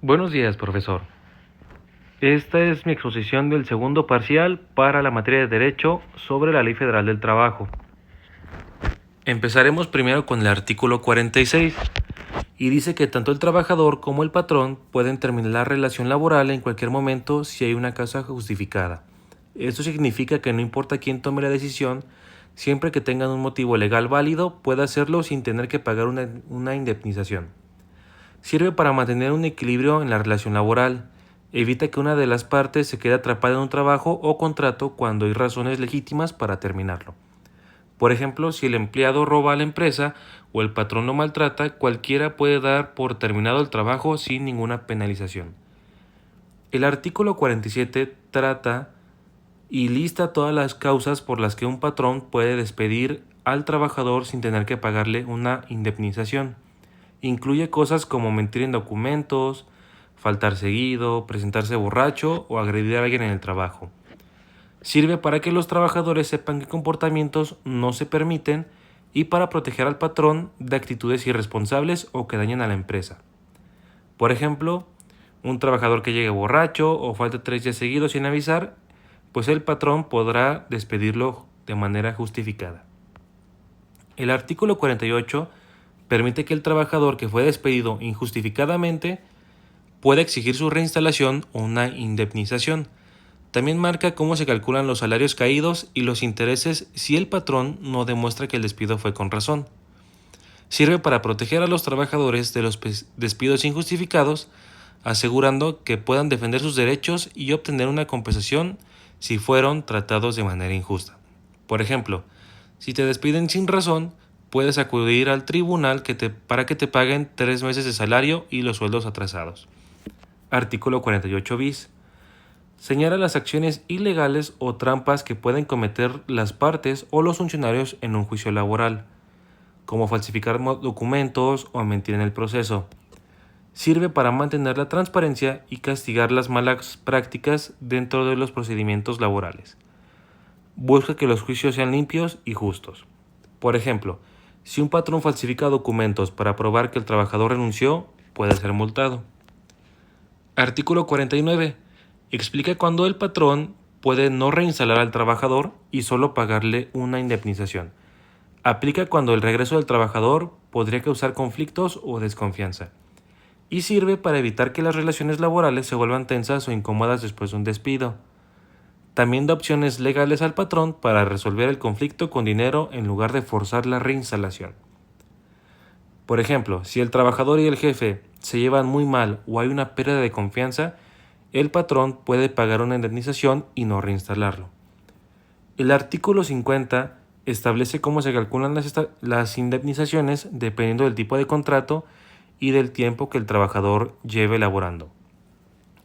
Buenos días, profesor. Esta es mi exposición del segundo parcial para la materia de Derecho sobre la Ley Federal del Trabajo. Empezaremos primero con el artículo 46 y dice que tanto el trabajador como el patrón pueden terminar la relación laboral en cualquier momento si hay una causa justificada. Esto significa que no importa quién tome la decisión, siempre que tengan un motivo legal válido, puede hacerlo sin tener que pagar una indemnización. Sirve para mantener un equilibrio en la relación laboral. Evita que una de las partes se quede atrapada en un trabajo o contrato cuando hay razones legítimas para terminarlo. Por ejemplo, si el empleado roba a la empresa o el patrón lo maltrata, cualquiera puede dar por terminado el trabajo sin ninguna penalización. El artículo 47 trata y lista todas las causas por las que un patrón puede despedir al trabajador sin tener que pagarle una indemnización. Incluye cosas como mentir en documentos, faltar seguido, presentarse borracho o agredir a alguien en el trabajo. Sirve para que los trabajadores sepan qué comportamientos no se permiten y para proteger al patrón de actitudes irresponsables o que dañen a la empresa. Por ejemplo, un trabajador que llegue borracho o falte 3 días seguidos sin avisar, pues el patrón podrá despedirlo de manera justificada. El artículo 48 permite que el trabajador que fue despedido injustificadamente pueda exigir su reinstalación o una indemnización. También marca cómo se calculan los salarios caídos y los intereses si el patrón no demuestra que el despido fue con razón. Sirve para proteger a los trabajadores de los despidos injustificados, asegurando que puedan defender sus derechos y obtener una compensación si fueron tratados de manera injusta. Por ejemplo, si te despiden sin razón, puedes acudir al tribunal para que te paguen 3 meses de salario y los sueldos atrasados. Artículo 48 bis. Señala las acciones ilegales o trampas que pueden cometer las partes o los funcionarios en un juicio laboral, como falsificar documentos o mentir en el proceso. Sirve para mantener la transparencia y castigar las malas prácticas dentro de los procedimientos laborales. Busca que los juicios sean limpios y justos. Por ejemplo, si un patrón falsifica documentos para probar que el trabajador renunció, puede ser multado. Artículo 49. Explica cuándo el patrón puede no reinstalar al trabajador y solo pagarle una indemnización. Aplica cuando el regreso del trabajador podría causar conflictos o desconfianza. Y sirve para evitar que las relaciones laborales se vuelvan tensas o incómodas después de un despido. También da opciones legales al patrón para resolver el conflicto con dinero en lugar de forzar la reinstalación. Por ejemplo, si el trabajador y el jefe se llevan muy mal o hay una pérdida de confianza, el patrón puede pagar una indemnización y no reinstalarlo. El artículo 50 establece cómo se calculan las indemnizaciones dependiendo del tipo de contrato y del tiempo que el trabajador lleve laborando.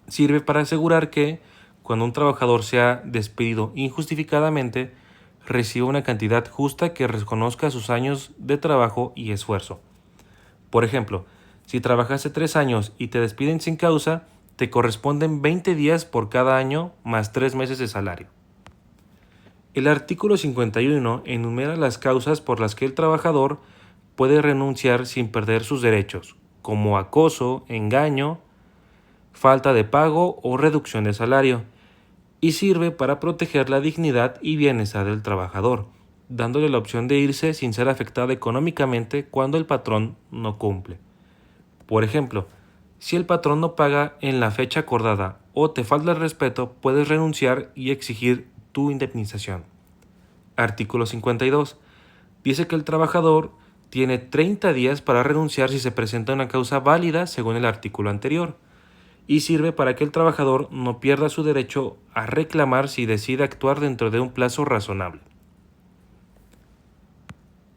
Sirve para asegurar que, cuando un trabajador sea despedido injustificadamente, reciba una cantidad justa que reconozca sus años de trabajo y esfuerzo. Por ejemplo, si trabajaste 3 años y te despiden sin causa, te corresponden 20 días por cada año más 3 meses de salario. El artículo 51 enumera las causas por las que el trabajador puede renunciar sin perder sus derechos, como acoso, engaño, falta de pago o reducción de salario, y sirve para proteger la dignidad y bienestar del trabajador, dándole la opción de irse sin ser afectado económicamente cuando el patrón no cumple. Por ejemplo, si el patrón no paga en la fecha acordada o te falta el respeto, puedes renunciar y exigir tu indemnización. Artículo 52. Dice que el trabajador tiene 30 días para renunciar si se presenta una causa válida según el artículo anterior, y sirve para que el trabajador no pierda su derecho a reclamar si decide actuar dentro de un plazo razonable.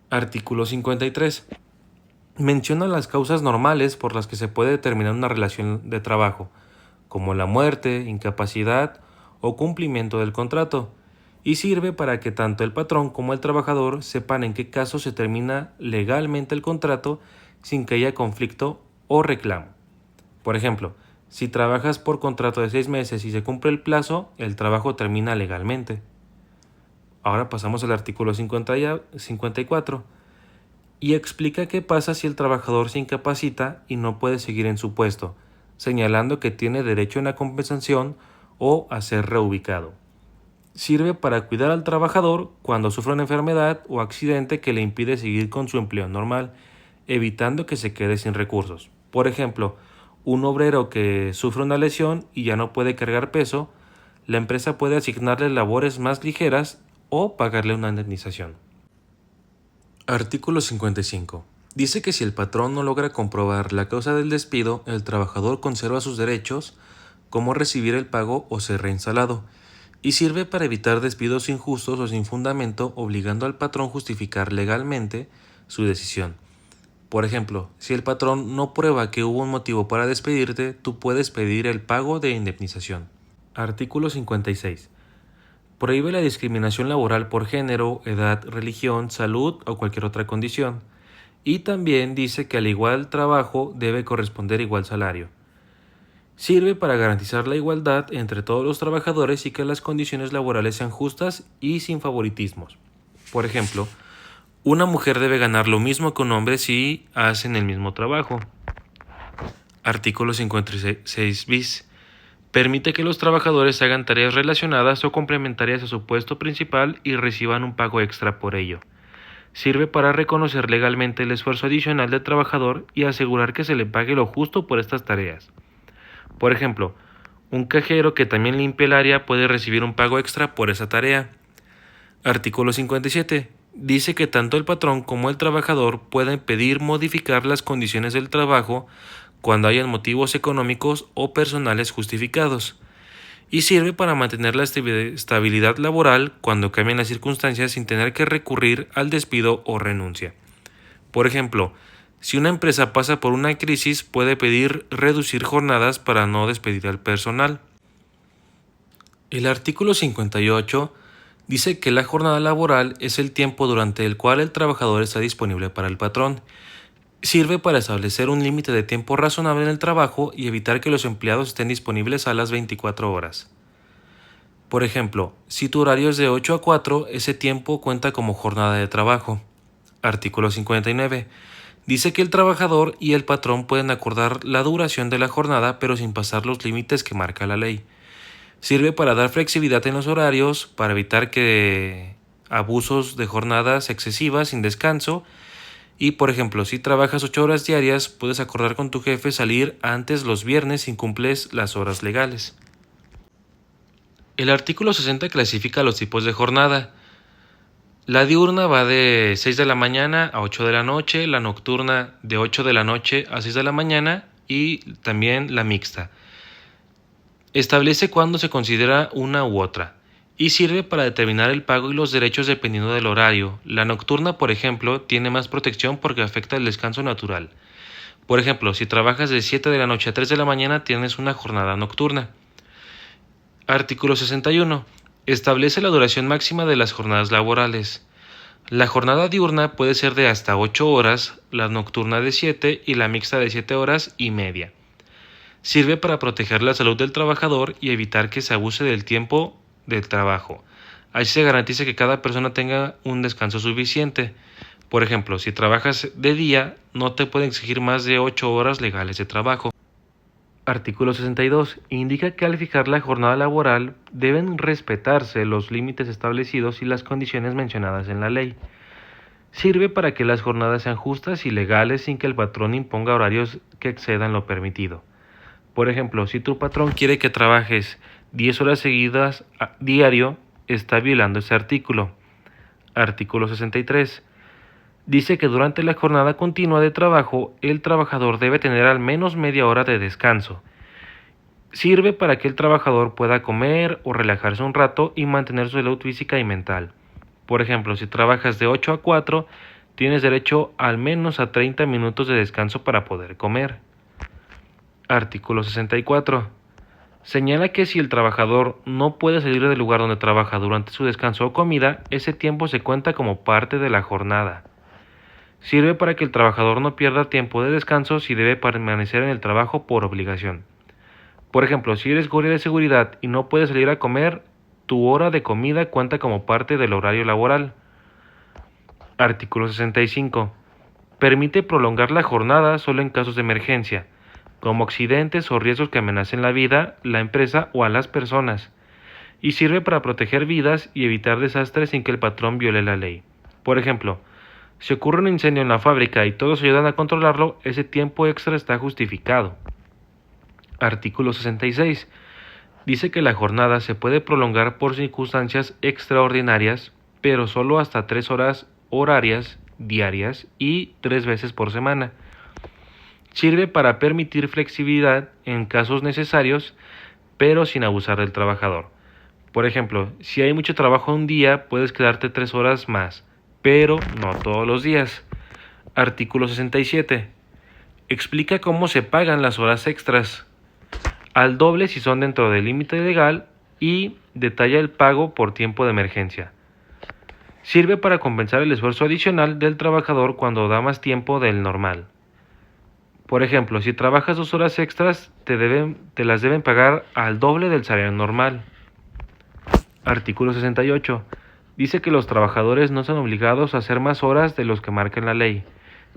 Artículo 53. Menciona las causas normales por las que se puede determinar una relación de trabajo, como la muerte, incapacidad o cumplimiento del contrato, y sirve para que tanto el patrón como el trabajador sepan en qué caso se termina legalmente el contrato sin que haya conflicto o reclamo. Por ejemplo, si trabajas por contrato de 6 meses y se cumple el plazo, el trabajo termina legalmente. Ahora pasamos al artículo 54 y explica qué pasa si el trabajador se incapacita y no puede seguir en su puesto, señalando que tiene derecho a una compensación o a ser reubicado. Sirve para cuidar al trabajador cuando sufre una enfermedad o accidente que le impide seguir con su empleo normal, evitando que se quede sin recursos. Por ejemplo, un obrero que sufre una lesión y ya no puede cargar peso, la empresa puede asignarle labores más ligeras o pagarle una indemnización. Artículo 55. Dice que si el patrón no logra comprobar la causa del despido, el trabajador conserva sus derechos, como recibir el pago o ser reinstalado, y sirve para evitar despidos injustos o sin fundamento, obligando al patrón a justificar legalmente su decisión. Por ejemplo, si el patrón no prueba que hubo un motivo para despedirte, tú puedes pedir el pago de indemnización. Artículo 56. Prohíbe la discriminación laboral por género, edad, religión, salud o cualquier otra condición. Y también dice que al igual trabajo debe corresponder igual salario. Sirve para garantizar la igualdad entre todos los trabajadores y que las condiciones laborales sean justas y sin favoritismos. Por ejemplo, una mujer debe ganar lo mismo que un hombre si hacen el mismo trabajo. Artículo 56 bis. Permite que los trabajadores hagan tareas relacionadas o complementarias a su puesto principal y reciban un pago extra por ello. Sirve para reconocer legalmente el esfuerzo adicional del trabajador y asegurar que se le pague lo justo por estas tareas. Por ejemplo, un cajero que también limpia el área puede recibir un pago extra por esa tarea. Artículo 57. Dice que tanto el patrón como el trabajador pueden pedir modificar las condiciones del trabajo cuando hayan motivos económicos o personales justificados, y sirve para mantener la estabilidad laboral cuando cambien las circunstancias sin tener que recurrir al despido o renuncia. Por ejemplo, si una empresa pasa por una crisis, puede pedir reducir jornadas para no despedir al personal. El artículo 58 dice que la jornada laboral es el tiempo durante el cual el trabajador está disponible para el patrón. Sirve para establecer un límite de tiempo razonable en el trabajo y evitar que los empleados estén disponibles a las 24 horas. Por ejemplo, si tu horario es de 8 a 4, ese tiempo cuenta como jornada de trabajo. Artículo 59. Dice que el trabajador y el patrón pueden acordar la duración de la jornada, pero sin pasar los límites que marca la ley. Sirve para dar flexibilidad en los horarios, para evitar que abusos de jornadas excesivas sin descanso. Y, por ejemplo, si trabajas 8 horas diarias, puedes acordar con tu jefe salir antes los viernes si incumples las horas legales. El artículo 60 clasifica los tipos de jornada. La diurna va de 6 de la mañana a 8 de la noche, la nocturna de 8 de la noche a 6 de la mañana y también la mixta. Establece cuándo se considera una u otra y sirve para determinar el pago y los derechos dependiendo del horario. La nocturna, por ejemplo, tiene más protección porque afecta el descanso natural. Por ejemplo, si trabajas de 7 de la noche a 3 de la mañana, tienes una jornada nocturna. Artículo 61. Establece la duración máxima de las jornadas laborales. La jornada diurna puede ser de hasta 8 horas, la nocturna de 7 y la mixta de 7 horas y media. Sirve para proteger la salud del trabajador y evitar que se abuse del tiempo del trabajo. Así se garantiza que cada persona tenga un descanso suficiente. Por ejemplo, si trabajas de día, no te pueden exigir más de 8 horas legales de trabajo. Artículo 62. Indica que al fijar la jornada laboral deben respetarse los límites establecidos y las condiciones mencionadas en la ley. Sirve para que las jornadas sean justas y legales sin que el patrón imponga horarios que excedan lo permitido. Por ejemplo, si tu patrón quiere que trabajes 10 horas seguidas diario, está violando ese artículo. Artículo 63. Dice que durante la jornada continua de trabajo, el trabajador debe tener al menos media hora de descanso. Sirve para que el trabajador pueda comer o relajarse un rato y mantener su salud física y mental. Por ejemplo, si trabajas de 8 a 4, tienes derecho al menos a 30 minutos de descanso para poder comer. Artículo 64. Señala que si el trabajador no puede salir del lugar donde trabaja durante su descanso o comida, ese tiempo se cuenta como parte de la jornada. Sirve para que el trabajador no pierda tiempo de descanso si debe permanecer en el trabajo por obligación. Por ejemplo, si eres guardia de seguridad y no puedes salir a comer, tu hora de comida cuenta como parte del horario laboral. Artículo 65. Permite prolongar la jornada solo en casos de emergencia. como accidentes o riesgos que amenacen la vida, la empresa o a las personas, y sirve para proteger vidas y evitar desastres sin que el patrón viole la ley. Por ejemplo, si ocurre un incendio en la fábrica y todos ayudan a controlarlo, ese tiempo extra está justificado. Artículo 66. Dice que la jornada se puede prolongar por circunstancias extraordinarias, pero solo hasta 3 horas horarias diarias y 3 veces por semana. Sirve para permitir flexibilidad en casos necesarios, pero sin abusar del trabajador. Por ejemplo, si hay mucho trabajo un día, puedes quedarte 3 horas más, pero no todos los días. Artículo 67. Explica cómo se pagan las horas extras. Al doble si son dentro del límite legal y detalla el pago por tiempo de emergencia. Sirve para compensar el esfuerzo adicional del trabajador cuando da más tiempo del normal. Por ejemplo, si trabajas 2 horas extras, te las deben pagar al doble del salario normal. Artículo 68. Dice que los trabajadores no están obligados a hacer más horas de los que marca la ley,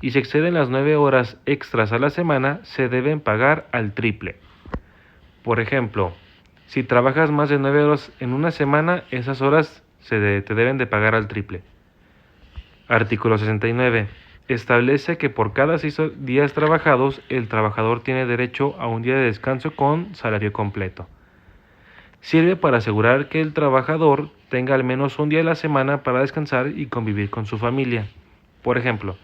y si exceden las 9 horas extras a la semana, se deben pagar al triple. Por ejemplo, si trabajas más de 9 horas en una semana, esas horas te deben de pagar al triple. Artículo 69. Establece que por cada 6 días trabajados, el trabajador tiene derecho a un día de descanso con salario completo. Sirve para asegurar que el trabajador tenga al menos un día a la semana para descansar y convivir con su familia. Por ejemplo,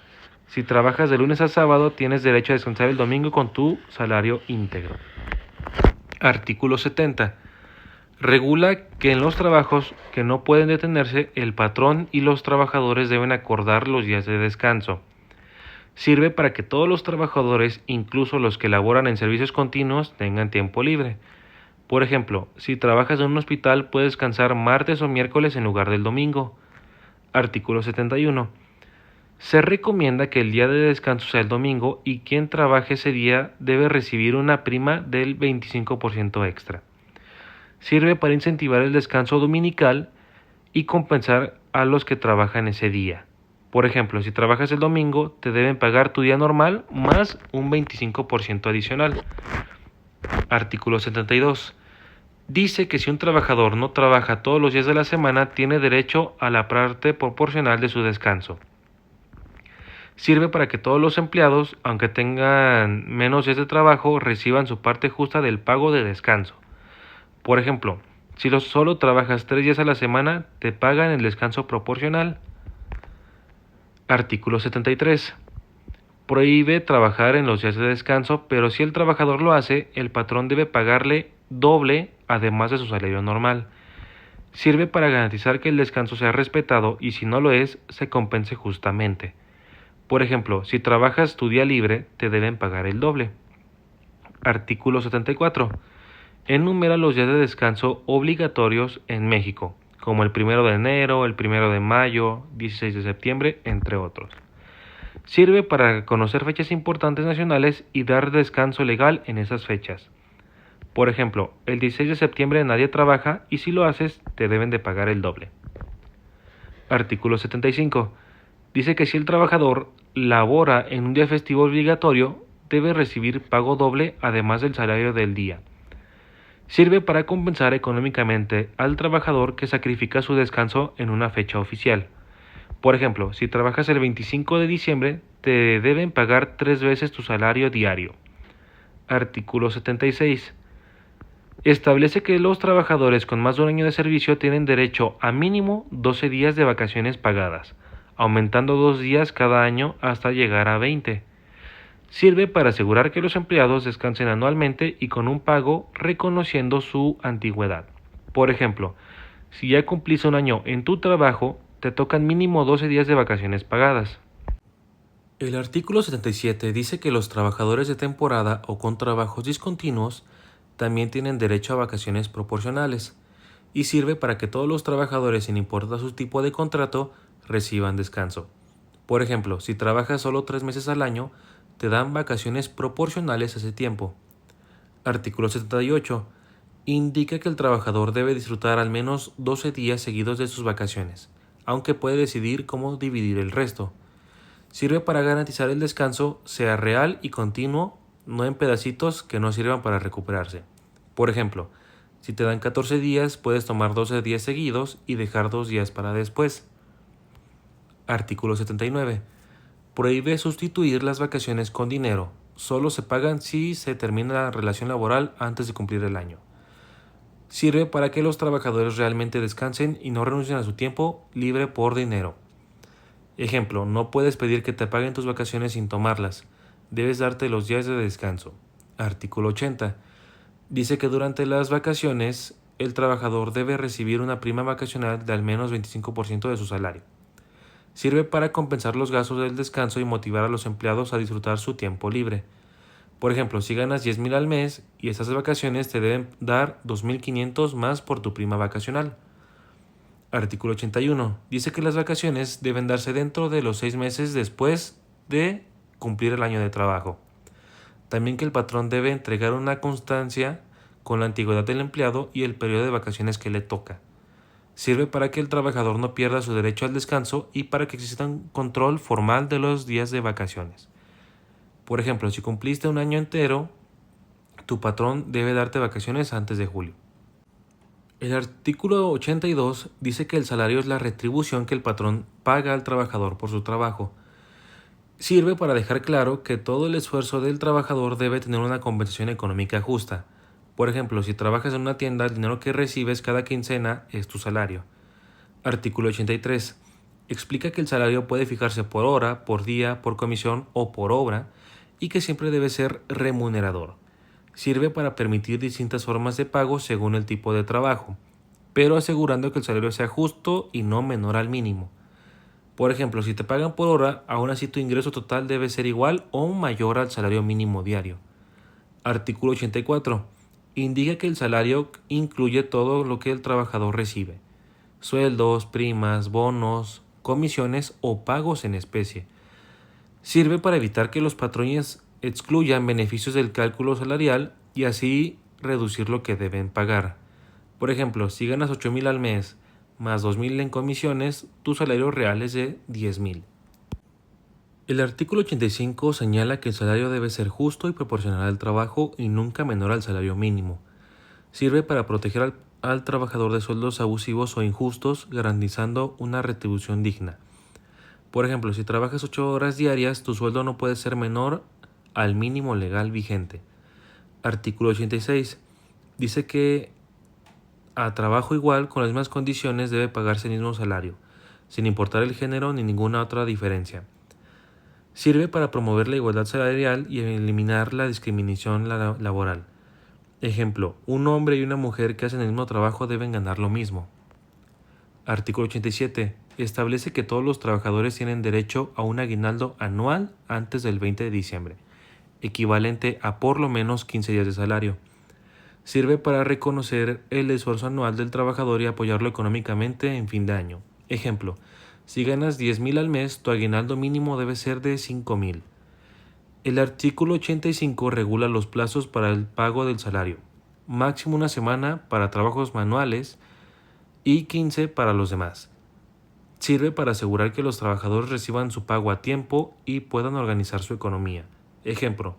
si trabajas de lunes a sábado, tienes derecho a descansar el domingo con tu salario íntegro. Artículo 70. Regula que en los trabajos que no pueden detenerse, el patrón y los trabajadores deben acordar los días de descanso. Sirve para que todos los trabajadores, incluso los que laboran en servicios continuos, tengan tiempo libre. Por ejemplo, si trabajas en un hospital, puedes descansar martes o miércoles en lugar del domingo. Artículo 71. Se recomienda que el día de descanso sea el domingo y quien trabaje ese día debe recibir una prima del 25% extra. Sirve para incentivar el descanso dominical y compensar a los que trabajan ese día. Por ejemplo, si trabajas el domingo, te deben pagar tu día normal más un 25% adicional. Artículo 72. Dice que si un trabajador no trabaja todos los días de la semana, tiene derecho a la parte proporcional de su descanso. Sirve para que todos los empleados, aunque tengan menos días de trabajo, reciban su parte justa del pago de descanso. Por ejemplo, si solo trabajas 3 días a la semana, te pagan el descanso proporcional. Artículo 73. Prohíbe trabajar en los días de descanso, pero si el trabajador lo hace, el patrón debe pagarle doble además de su salario normal. Sirve para garantizar que el descanso sea respetado y si no lo es, se compense justamente. Por ejemplo, si trabajas tu día libre, te deben pagar el doble. Artículo 74. Enumera los días de descanso obligatorios en México, como el 1 de enero, el 1 de mayo, 16 de septiembre, entre otros. Sirve para conocer fechas importantes nacionales y dar descanso legal en esas fechas. Por ejemplo, el 16 de septiembre nadie trabaja y si lo haces, te deben de pagar el doble. Artículo 75. Dice que si el trabajador labora en un día festivo obligatorio, debe recibir pago doble además del salario del día. Sirve para compensar económicamente al trabajador que sacrifica su descanso en una fecha oficial. Por ejemplo, si trabajas el 25 de diciembre, te deben pagar 3 veces tu salario diario. Artículo 76. Establece que los trabajadores con más de un año de servicio tienen derecho a mínimo 12 días de vacaciones pagadas, aumentando 2 días cada año hasta llegar a 20. Sirve para asegurar que los empleados descansen anualmente y con un pago reconociendo su antigüedad. Por ejemplo, si ya cumpliste un año en tu trabajo, te tocan mínimo 12 días de vacaciones pagadas. El artículo 77 dice que los trabajadores de temporada o con trabajos discontinuos también tienen derecho a vacaciones proporcionales y sirve para que todos los trabajadores, sin importar su tipo de contrato, reciban descanso. Por ejemplo, si trabajas solo 3 meses al año, te dan vacaciones proporcionales a ese tiempo. Artículo 78. Indica que el trabajador debe disfrutar al menos 12 días seguidos de sus vacaciones, aunque puede decidir cómo dividir el resto. Sirve para garantizar el descanso sea real y continuo no en pedacitos que no sirvan para recuperarse. Por ejemplo, si te dan 14 días, puedes tomar 12 días seguidos y dejar 2 días para después. Artículo 79. Prohíbe sustituir las vacaciones con dinero. Solo se pagan si se termina la relación laboral antes de cumplir el año. Sirve para que los trabajadores realmente descansen y no renuncien a su tiempo libre por dinero. Ejemplo, no puedes pedir que te paguen tus vacaciones sin tomarlas. Debes darte los días de descanso. Artículo 80. Dice que durante las vacaciones el trabajador debe recibir una prima vacacional de al menos 25% de su salario. Sirve para compensar los gastos del descanso y motivar a los empleados a disfrutar su tiempo libre. Por ejemplo, si ganas 10,000 al mes y estás de vacaciones, te deben dar 2,500 más por tu prima vacacional. Artículo 81. Dice que las vacaciones deben darse dentro de los 6 meses después de cumplir el año de trabajo. También que el patrón debe entregar una constancia con la antigüedad del empleado y el periodo de vacaciones que le toca. Sirve para que el trabajador no pierda su derecho al descanso y para que exista un control formal de los días de vacaciones. Por ejemplo, si cumpliste un año entero, tu patrón debe darte vacaciones antes de julio. El artículo 82 dice que el salario es la retribución que el patrón paga al trabajador por su trabajo. Sirve para dejar claro que todo el esfuerzo del trabajador debe tener una compensación económica justa. Por ejemplo, si trabajas en una tienda, el dinero que recibes cada quincena es tu salario. Artículo 83. Explica que el salario puede fijarse por hora, por día, por comisión o por obra y que siempre debe ser remunerador. Sirve para permitir distintas formas de pago según el tipo de trabajo, pero asegurando que el salario sea justo y no menor al mínimo. Por ejemplo, si te pagan por hora, aún así tu ingreso total debe ser igual o mayor al salario mínimo diario. Artículo 84. Indica que el salario incluye todo lo que el trabajador recibe: sueldos, primas, bonos, comisiones o pagos en especie. Sirve para evitar que los patrones excluyan beneficios del cálculo salarial y así reducir lo que deben pagar. Por ejemplo, si ganas 8,000 al mes más 2,000 en comisiones, tu salario real es de 10,000. El artículo 85 señala que el salario debe ser justo y proporcional al trabajo y nunca menor al salario mínimo. Sirve para proteger al trabajador de sueldos abusivos o injustos, garantizando una retribución digna. Por ejemplo, si trabajas 8 horas diarias, tu sueldo no puede ser menor al mínimo legal vigente. Artículo 86. Dice que a trabajo igual, con las mismas condiciones, debe pagarse el mismo salario, sin importar el género ni ninguna otra diferencia. Sirve para promover la igualdad salarial y eliminar la discriminación laboral. Ejemplo, un hombre y una mujer que hacen el mismo trabajo deben ganar lo mismo. Artículo 87. Establece que todos los trabajadores tienen derecho a un aguinaldo anual antes del 20 de diciembre, equivalente a por lo menos 15 días de salario. Sirve para reconocer el esfuerzo anual del trabajador y apoyarlo económicamente en fin de año. Ejemplo, si ganas 10,000 al mes, tu aguinaldo mínimo debe ser de 5,000. El artículo 85 regula los plazos para el pago del salario: máximo una semana para trabajos manuales y 15 para los demás. Sirve para asegurar que los trabajadores reciban su pago a tiempo y puedan organizar su economía. Ejemplo,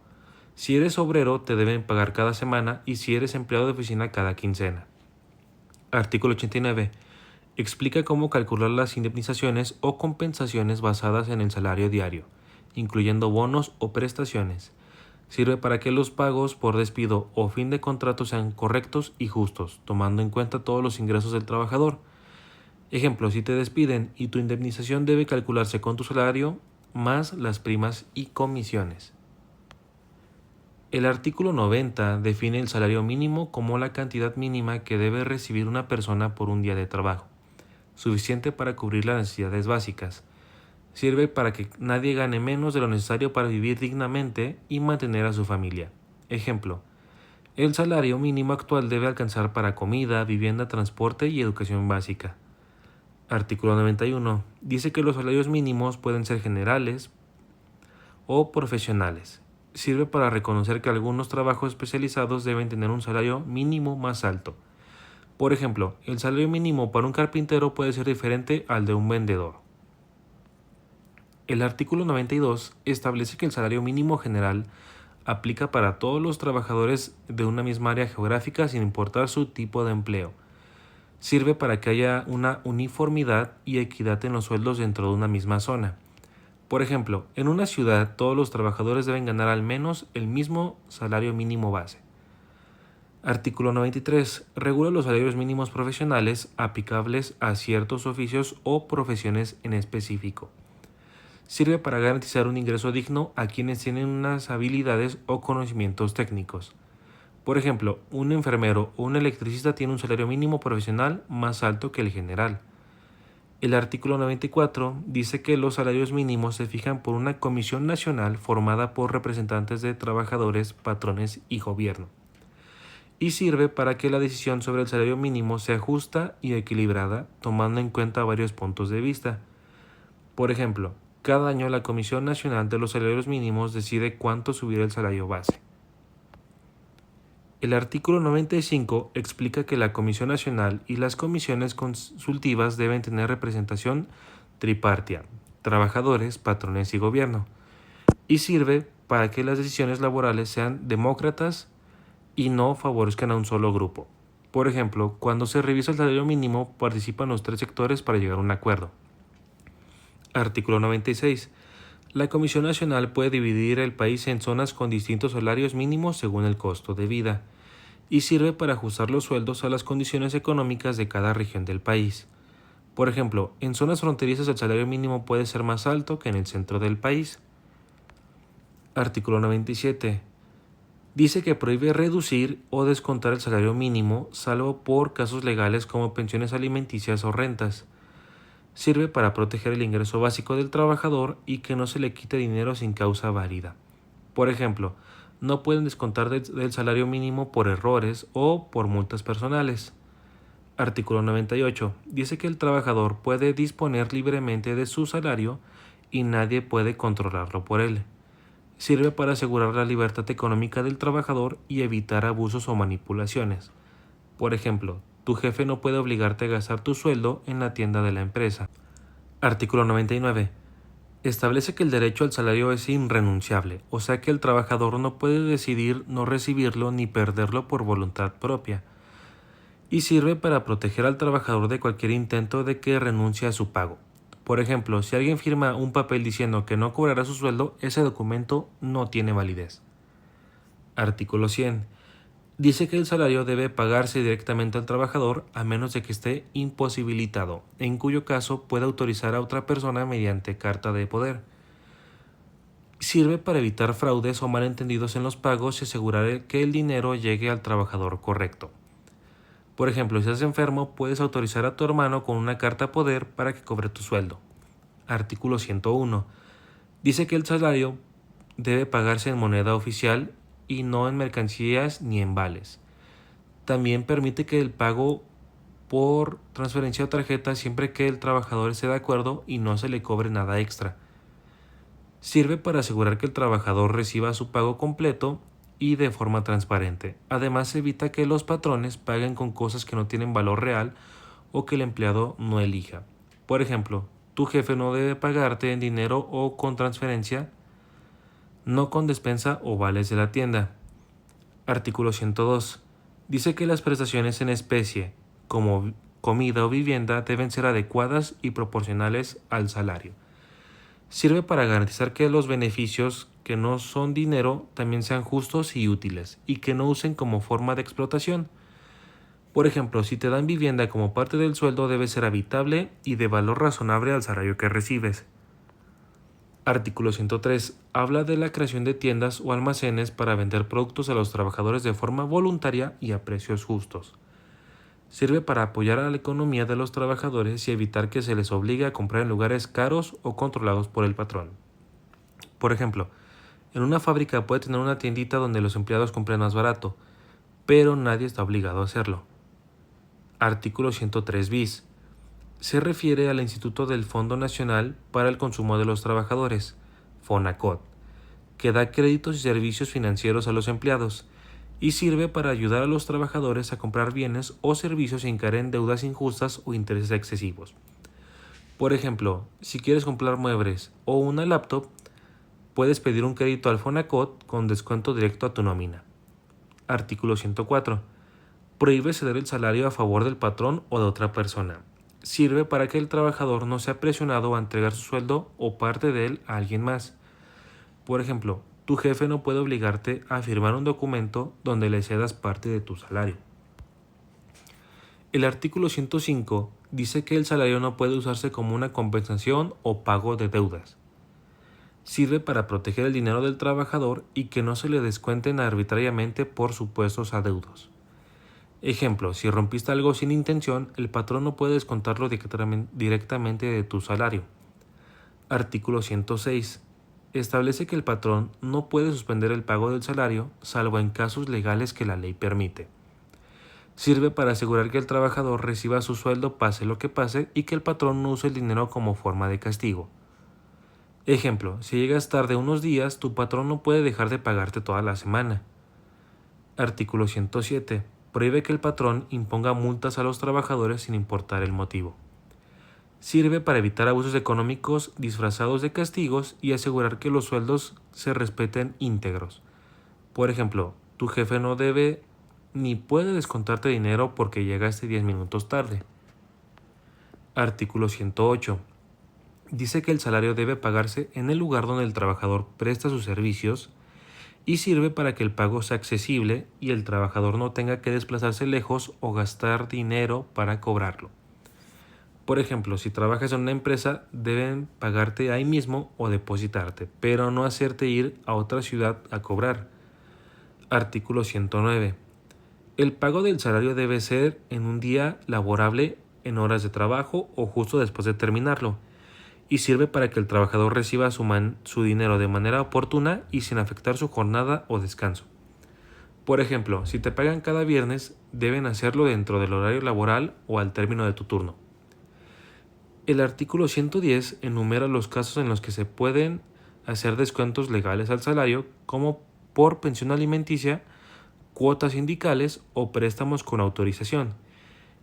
si eres obrero te deben pagar cada semana y si eres empleado de oficina cada quincena. Artículo 89. Explica cómo calcular las indemnizaciones o compensaciones basadas en el salario diario, incluyendo bonos o prestaciones. Sirve para que los pagos por despido o fin de contrato sean correctos y justos, tomando en cuenta todos los ingresos del trabajador. Ejemplo, si te despiden y tu indemnización debe calcularse con tu salario más las primas y comisiones. El artículo 90 define el salario mínimo como la cantidad mínima que debe recibir una persona por un día de trabajo, suficiente para cubrir las necesidades básicas. Sirve para que nadie gane menos de lo necesario para vivir dignamente y mantener a su familia. Ejemplo, el salario mínimo actual debe alcanzar para comida, vivienda, transporte y educación básica. Artículo 91. Dice que los salarios mínimos pueden ser generales o profesionales. Sirve para reconocer que algunos trabajos especializados deben tener un salario mínimo más alto. Por ejemplo, el salario mínimo para un carpintero puede ser diferente al de un vendedor. El artículo 92 establece que el salario mínimo general Aplica para todos los trabajadores de una misma área geográfica sin importar su tipo de empleo. Sirve para que haya una uniformidad y equidad en los sueldos dentro de una misma zona. Por ejemplo, en una ciudad todos los trabajadores deben ganar al menos el mismo salario mínimo base. Artículo 93. Regula los salarios mínimos profesionales aplicables a ciertos oficios o profesiones en específico. Sirve para garantizar un ingreso digno a quienes tienen unas habilidades o conocimientos técnicos. Por ejemplo, un enfermero o un electricista tiene un salario mínimo profesional más alto que el general. El artículo 94 dice que los salarios mínimos se fijan por una comisión nacional formada por representantes de trabajadores, patrones y gobierno, y sirve para que la decisión sobre el salario mínimo sea justa y equilibrada, tomando en cuenta varios puntos de vista. Por ejemplo, cada año la Comisión Nacional de los Salarios Mínimos decide cuánto subirá el salario base. El artículo 95 explica que la Comisión Nacional y las comisiones consultivas deben tener representación tripartita, trabajadores, patrones y gobierno, y sirve para que las decisiones laborales sean demócratas y no favorezcan a un solo grupo. Por ejemplo, cuando se revisa el salario mínimo, participan los tres sectores para llegar a un acuerdo. Artículo 96. La Comisión Nacional puede dividir el país en zonas con distintos salarios mínimos según el costo de vida, y sirve para ajustar los sueldos a las condiciones económicas de cada región del país. Por ejemplo, en zonas fronterizas el salario mínimo puede ser más alto que en el centro del país. Artículo 97. Dice que prohíbe reducir o descontar el salario mínimo, salvo por casos legales como pensiones alimenticias o rentas. Sirve para proteger el ingreso básico del trabajador y que no se le quite dinero sin causa válida. Por ejemplo, no pueden descontar del salario mínimo por errores o por multas personales. Artículo 98. Dice que el trabajador puede disponer libremente de su salario y nadie puede controlarlo por él. Sirve para asegurar la libertad económica del trabajador y evitar abusos o manipulaciones. Por ejemplo, tu jefe no puede obligarte a gastar tu sueldo en la tienda de la empresa. Artículo 99. Establece que el derecho al salario es irrenunciable, o sea que el trabajador no puede decidir no recibirlo ni perderlo por voluntad propia, y sirve para proteger al trabajador de cualquier intento de que renuncie a su pago. Por ejemplo, si alguien firma un papel diciendo que no cobrará su sueldo, ese documento no tiene validez. Artículo 100. Dice que el salario debe pagarse directamente al trabajador a menos de que esté imposibilitado, en cuyo caso puede autorizar a otra persona mediante carta de poder. Sirve para evitar fraudes o malentendidos en los pagos y asegurar que el dinero llegue al trabajador correcto. Por ejemplo, si estás enfermo, puedes autorizar a tu hermano con una carta poder para que cobre tu sueldo. Artículo 101. Dice que el salario debe pagarse en moneda oficial y no en mercancías ni en vales. También permite que el pago por transferencia o tarjeta siempre que el trabajador esté de acuerdo y no se le cobre nada extra. Sirve para asegurar que el trabajador reciba su pago completo y de forma transparente. Además, evita que los patrones paguen con cosas que no tienen valor real o que el empleado no elija. Por ejemplo, tu jefe no debe pagarte en dinero o con transferencia, no con despensa o vales de la tienda. Artículo 102. Dice que las prestaciones en especie, como comida o vivienda, deben ser adecuadas y proporcionales al salario. Sirve para garantizar que los beneficios que no son dinero también sean justos y útiles, y que no usen como forma de explotación. Por ejemplo, si te dan vivienda como parte del sueldo, debe ser habitable y de valor razonable al salario que recibes. Artículo 103. Habla de la creación de tiendas o almacenes para vender productos a los trabajadores de forma voluntaria y a precios justos. Sirve para apoyar a la economía de los trabajadores y evitar que se les obligue a comprar en lugares caros o controlados por el patrón. Por ejemplo, en una fábrica puede tener una tiendita donde los empleados compren más barato, pero nadie está obligado a hacerlo. Artículo 103 bis. Se refiere al Instituto del Fondo Nacional para el Consumo de los Trabajadores, FONACOT, que da créditos y servicios financieros a los empleados y sirve para ayudar a los trabajadores a comprar bienes o servicios sin caer en deudas injustas o intereses excesivos. Por ejemplo, si quieres comprar muebles o una laptop, Puedes pedir un crédito al Fonacot con descuento directo a tu nómina. Artículo 104. Prohíbe ceder el salario a favor del patrón o de otra persona. Sirve para que el trabajador no sea presionado a entregar su sueldo o parte de él a alguien más. Por ejemplo, tu jefe no puede obligarte a firmar un documento donde le cedas parte de tu salario. El artículo 105 dice que el salario no puede usarse como una compensación o pago de deudas. Sirve para proteger el dinero del trabajador y que no se le descuenten arbitrariamente por supuestos adeudos. Ejemplo, si rompiste algo sin intención, el patrón no puede descontarlo directamente de tu salario. Artículo 106. Establece que el patrón no puede suspender el pago del salario, salvo en casos legales que la ley permite. Sirve para asegurar que el trabajador reciba su sueldo pase lo que pase y que el patrón no use el dinero como forma de castigo. Ejemplo, si llegas tarde unos días, tu patrón no puede dejar de pagarte toda la semana. Artículo 107. Prohíbe que el patrón imponga multas a los trabajadores sin importar el motivo. Sirve para evitar abusos económicos disfrazados de castigos y asegurar que los sueldos se respeten íntegros. Por ejemplo, tu jefe no debe ni puede descontarte dinero porque llegaste 10 minutos tarde. Artículo 108. Dice que el salario debe pagarse en el lugar donde el trabajador presta sus servicios y sirve para que el pago sea accesible y el trabajador no tenga que desplazarse lejos o gastar dinero para cobrarlo. Por ejemplo, si trabajas en una empresa, deben pagarte ahí mismo o depositarte, pero no hacerte ir a otra ciudad a cobrar. Artículo 109. El pago del salario debe ser en un día laborable, en horas de trabajo o justo después de terminarlo, y sirve para que el trabajador reciba su dinero de manera oportuna y sin afectar su jornada o descanso. Por ejemplo, si te pagan cada viernes, deben hacerlo dentro del horario laboral o al término de tu turno. El artículo 110 enumera los casos en los que se pueden hacer descuentos legales al salario, como por pensión alimenticia, cuotas sindicales o préstamos con autorización,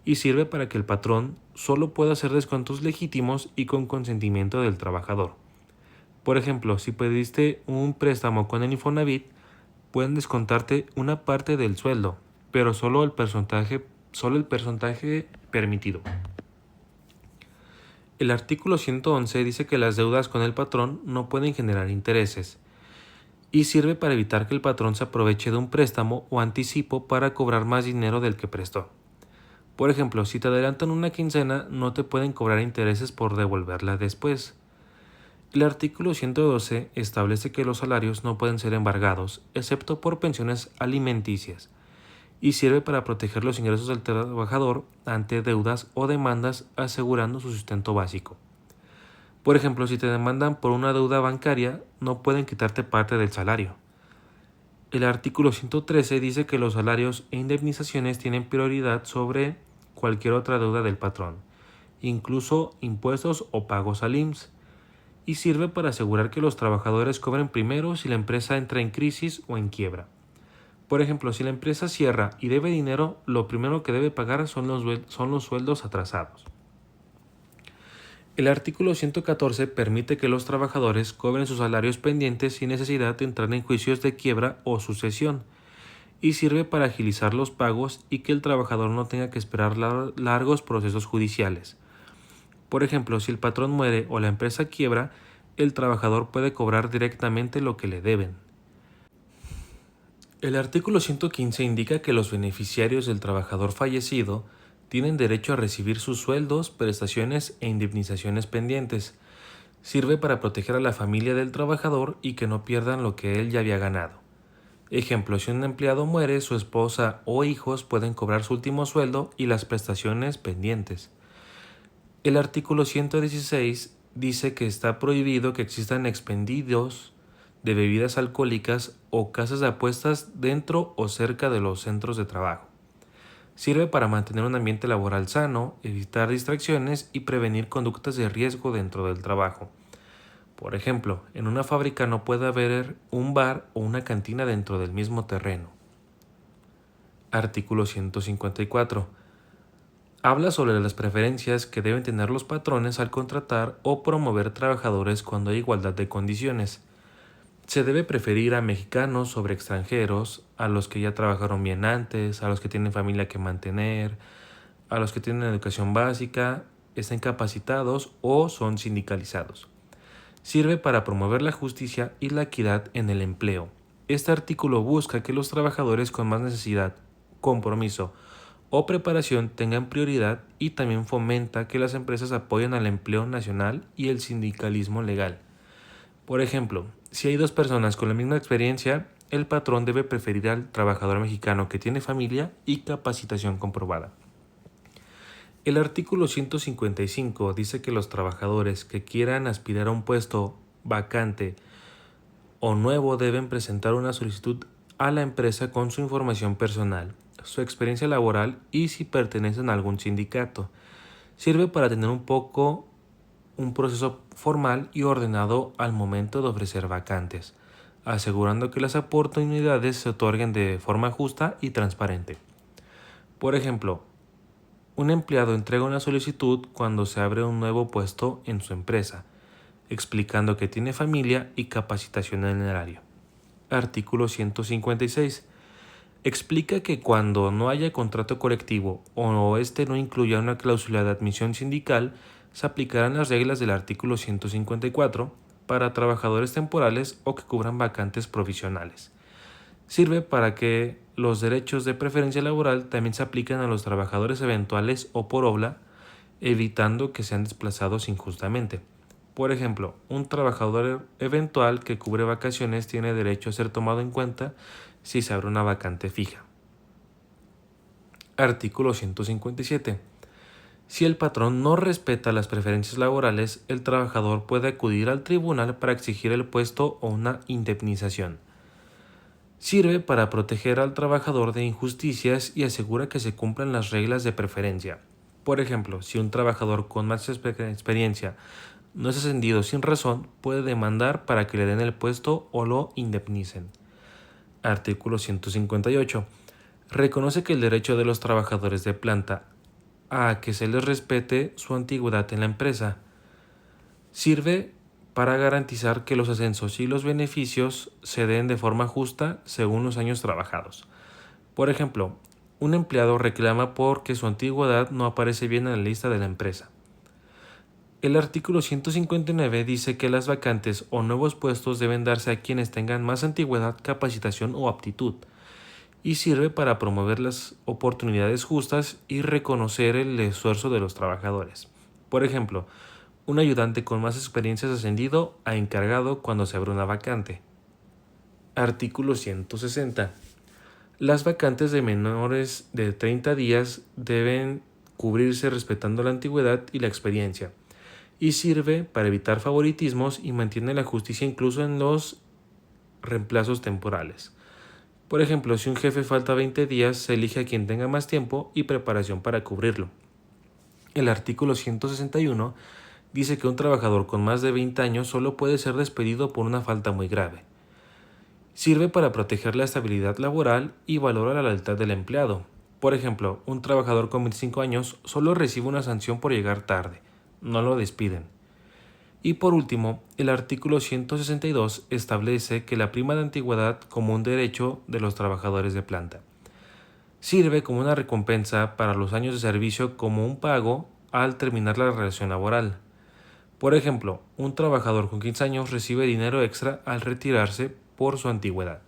y sirve para que el patrón solo pueda hacer descuentos legítimos y con consentimiento del trabajador. Por ejemplo, si pediste un préstamo con el Infonavit, pueden descontarte una parte del sueldo, pero solo el porcentaje permitido. El artículo 111 dice que las deudas con el patrón no pueden generar intereses y sirve para evitar que el patrón se aproveche de un préstamo o anticipo para cobrar más dinero del que prestó. Por ejemplo, si te adelantan una quincena, no te pueden cobrar intereses por devolverla después. El artículo 112 establece que los salarios no pueden ser embargados, excepto por pensiones alimenticias, y sirve para proteger los ingresos del trabajador ante deudas o demandas, asegurando su sustento básico. Por ejemplo, si te demandan por una deuda bancaria, no pueden quitarte parte del salario. El artículo 113 dice que los salarios e indemnizaciones tienen prioridad sobre cualquier otra deuda del patrón, incluso impuestos o pagos al IMSS, y sirve para asegurar que los trabajadores cobren primero si la empresa entra en crisis o en quiebra. Por ejemplo, si la empresa cierra y debe dinero, lo primero que debe pagar son los sueldos atrasados. El artículo 114 permite que los trabajadores cobren sus salarios pendientes sin necesidad de entrar en juicios de quiebra o sucesión, y sirve para agilizar los pagos y que el trabajador no tenga que esperar largos procesos judiciales. Por ejemplo, si el patrón muere o la empresa quiebra, el trabajador puede cobrar directamente lo que le deben. El artículo 115 indica que los beneficiarios del trabajador fallecido tienen derecho a recibir sus sueldos, prestaciones e indemnizaciones pendientes. Sirve para proteger a la familia del trabajador y que no pierdan lo que él ya había ganado. Ejemplo, si un empleado muere, su esposa o hijos pueden cobrar su último sueldo y las prestaciones pendientes. El artículo 116 dice que está prohibido que existan expendios de bebidas alcohólicas o casas de apuestas dentro o cerca de los centros de trabajo. Sirve para mantener un ambiente laboral sano, evitar distracciones y prevenir conductas de riesgo dentro del trabajo. Por ejemplo, en una fábrica no puede haber un bar o una cantina dentro del mismo terreno. Artículo 154. Habla sobre las preferencias que deben tener los patrones al contratar o promover trabajadores cuando hay igualdad de condiciones. Se debe preferir a mexicanos sobre extranjeros, a los que ya trabajaron bien antes, a los que tienen familia que mantener, a los que tienen educación básica, están capacitados o son sindicalizados. Sirve para promover la justicia y la equidad en el empleo. Este artículo busca que los trabajadores con más necesidad, compromiso o preparación tengan prioridad y también fomenta que las empresas apoyen al empleo nacional y el sindicalismo legal. Por ejemplo, si hay dos personas con la misma experiencia, el patrón debe preferir al trabajador mexicano que tiene familia y capacitación comprobada. El artículo 155 dice que los trabajadores que quieran aspirar a un puesto vacante o nuevo deben presentar una solicitud a la empresa con su información personal, su experiencia laboral y si pertenecen a algún sindicato. Sirve para tener un proceso formal y ordenado al momento de ofrecer vacantes, asegurando que las oportunidades se otorguen de forma justa y transparente. Por ejemplo, un empleado entrega una solicitud cuando se abre un nuevo puesto en su empresa, explicando que tiene familia y capacitación en el área. Artículo 156. Explica que cuando no haya contrato colectivo o este no incluya una cláusula de admisión sindical, se aplicarán las reglas del artículo 154 para trabajadores temporales o que cubran vacantes provisionales. Sirve para que los derechos de preferencia laboral también se apliquen a los trabajadores eventuales o por obra, evitando que sean desplazados injustamente. Por ejemplo, un trabajador eventual que cubre vacaciones tiene derecho a ser tomado en cuenta si se abre una vacante fija. Artículo 157. Si el patrón no respeta las preferencias laborales, el trabajador puede acudir al tribunal para exigir el puesto o una indemnización. Sirve para proteger al trabajador de injusticias y asegura que se cumplan las reglas de preferencia. Por ejemplo, si un trabajador con más experiencia no es ascendido sin razón, puede demandar para que le den el puesto o lo indemnicen. Artículo 158. Reconoce que el derecho de los trabajadores de planta a que se les respete su antigüedad en la empresa. Sirve para garantizar que los ascensos y los beneficios se den de forma justa según los años trabajados. Por ejemplo, un empleado reclama porque su antigüedad no aparece bien en la lista de la empresa. El artículo 159 dice que las vacantes o nuevos puestos deben darse a quienes tengan más antigüedad, capacitación o aptitud, y sirve para promover las oportunidades justas y reconocer el esfuerzo de los trabajadores. Por ejemplo, un ayudante con más experiencia es ascendido a encargado cuando se abre una vacante. Artículo 160. Las vacantes de menores de 30 días deben cubrirse respetando la antigüedad y la experiencia, y sirve para evitar favoritismos y mantiene la justicia incluso en los reemplazos temporales. Por ejemplo, si un jefe falta 20 días, se elige a quien tenga más tiempo y preparación para cubrirlo. El artículo 161 dice que un trabajador con más de 20 años solo puede ser despedido por una falta muy grave. Sirve para proteger la estabilidad laboral y valora la lealtad del empleado. Por ejemplo, un trabajador con 25 años solo recibe una sanción por llegar tarde, no lo despiden. Y por último, el artículo 162 establece que la prima de antigüedad como un derecho de los trabajadores de planta. Sirve como una recompensa para los años de servicio como un pago al terminar la relación laboral. Por ejemplo, un trabajador con 15 años recibe dinero extra al retirarse por su antigüedad.